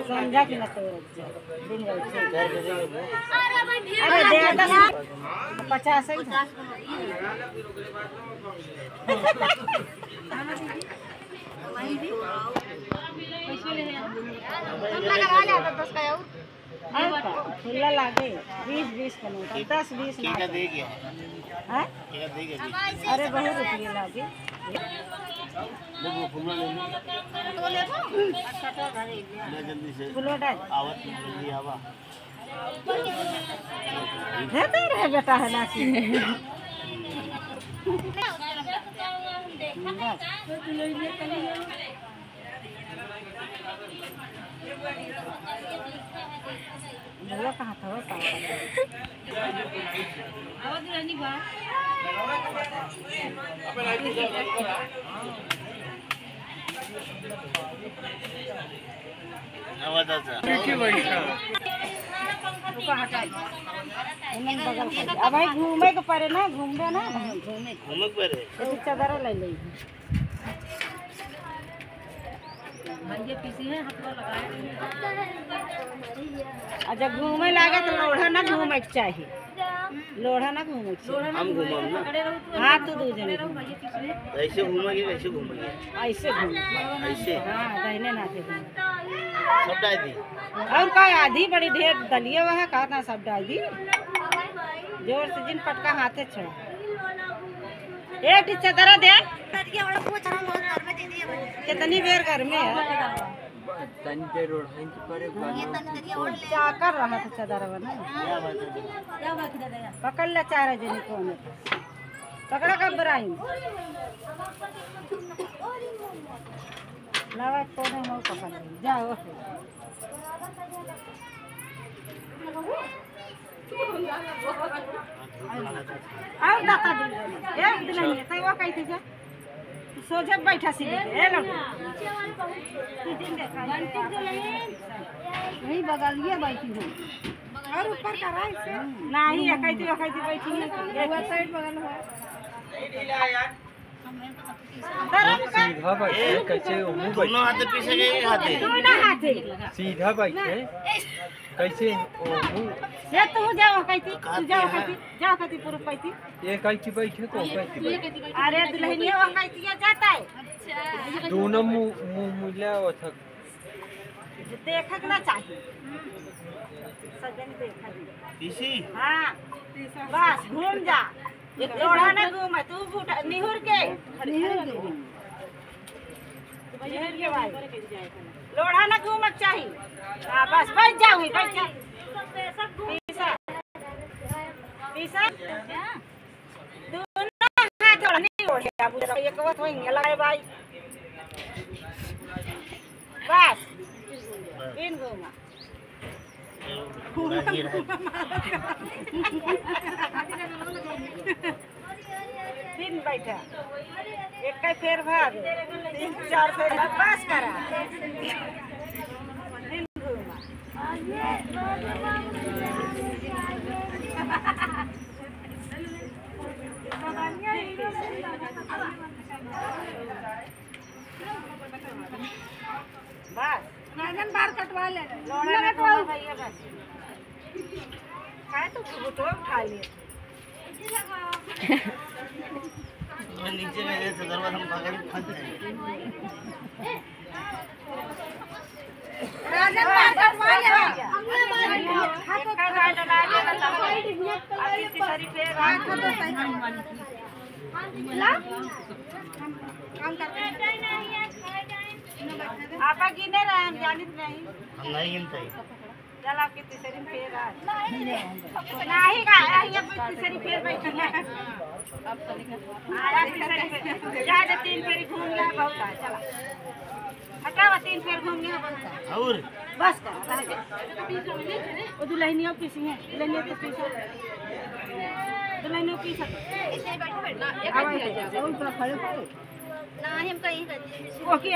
समझा कि ना तो दिन अरे दे 50 ही था। खुला लागे 20 का नोट 10-20 ना है। अरे बहुत रुपये लागे तो ले अच्छा तो जल्दी से है बेटा है ना कि भैया कहाँ था अब भाई घूमे के परे ना घूमबे ना घूमे परे चादर ले ले अच्छा घूमे लागे तो लोढ़ा ना घूमे के चाहिए लोढ़ा ना घूमे हम घूमम ना हाँ तो दो जने ऐसे घूमेंगे कैसे घूमेंगे ऐसे घूम ऐसे हाँ दहने ना थे सब डाल दी और का आधी बड़ी ढेर दलिए वह का ना सब डाल दी जोर से जिन पटका हाथे छड़ा एक चादर दे कितनी बेर घर में है क्या कर रहा था चादर बना पकड़ ले 4 जने कौन पकड़ा कब बराई लावा कोने में पकड़ जाओ और दाता एक दिन नहीं है वो कही थी जा सोझे बैठा सी ए लोग वही बगलिए बैठी हूँ और ऊपर का राइट से नहीं एकैती बैठी है वो साइड बगल है सीधा बैठे कैसे दोनों हाथ पीछे के दोनों हाथे सीधा बैठे कैसे ये तू जाओ कहती पूरा कहती ये कैसे बैठे को कैसे अरे दुल्हनिया वो कहती जाता है अच्छा दोनों मुझे था देखक ना चाहिए सजन देखा पीछे हाँ बस घूम जा लोढ़ा ना घूम तू निहुर के भाई लोढ़ा ना घूमक चाहिए हाँ बस बैठ जाओ बैठ जा पीसा दोनों हाथ और नहीं ओढ़े अब एक बात होएंगे लगे भाई बस इन घूमा दिन बैठा एक फेर भाग 3-4 फेर बस करा दिन घूमा बस बार कटवा ले लोड़ा कटवा भैया बस खाए तो गुटो उठा लिए नीचे में ऐसे दरवाजा हम पकड़ के फंस जाएंगे राजन बार कटवा ले हाथ का डाला ले अभी सारी पे रात को तो ला काम करते आप गिने रहे हम जानित नहीं हम नहीं गिनते चला के तीसरी फेर आ नहीं का ये तीसरी फेर बैठी है अब आया तीसरी फेर जा 3 फेर घूम गया बहुत है चला हटावा 3 फेर घूम गया बहुत है और बस कर वो दुल्हनियों पीसी है दुल्हनियों तो पीछे दुल्हनियों पीछे ऐसे बैठे और तो खड़े खड़े ना हम कहीं ओके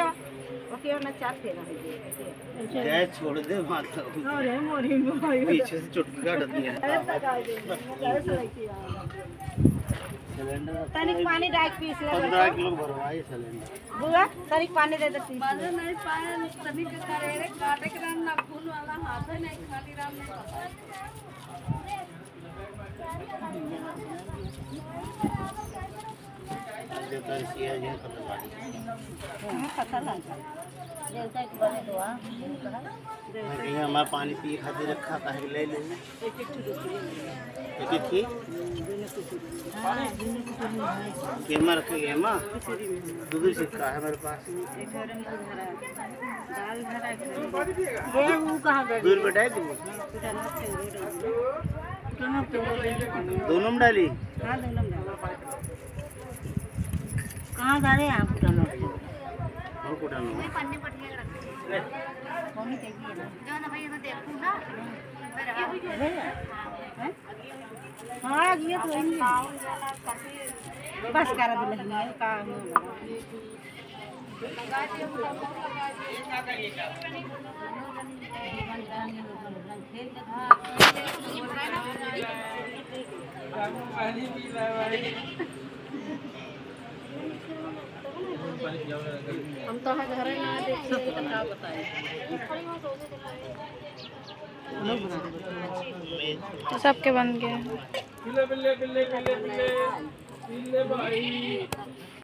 ओके ना 4 फेर जय छोड़ दे माता अरे मोरी मोरी पीछे से चुटकी काट दिया अरे सिलेंडर तनिक पानी डाल के पीस ले 15 किलो भरवाई सिलेंडर। बुआ तनिक पानी दे दे पीस ले। नहीं पाए तभी के करे रे काटे के राम ना फूल वाला हाथ है नहीं खाली राम नहीं पता जो कर सिया जो पता गाड़ी हां पता लगा देवता के बने दुआ मैं कहीं हमारा पानी पी खातिर रखा काहे ले ले एक एक थी केमा रखेंगे मां दूध सिक्का है मेरे पास दाल भरा गेहूं कहां गए दूध पे डाल दी दोनों में डाली हां दोनों में कहां जा रहे हैं आप दोनों और को डालूं पन्ने पटिया रख कौन चाहिए ना जो ना भाई ना देखूं ना हाँ ये तो नहीं बस कर दिले है काम हम तो है घर ना देखिए तो क्या बताएं तो सबके बन गए। बिल्ले बिल्ले बिल्ले बिल्ले बिल्ले बिल्ले भाई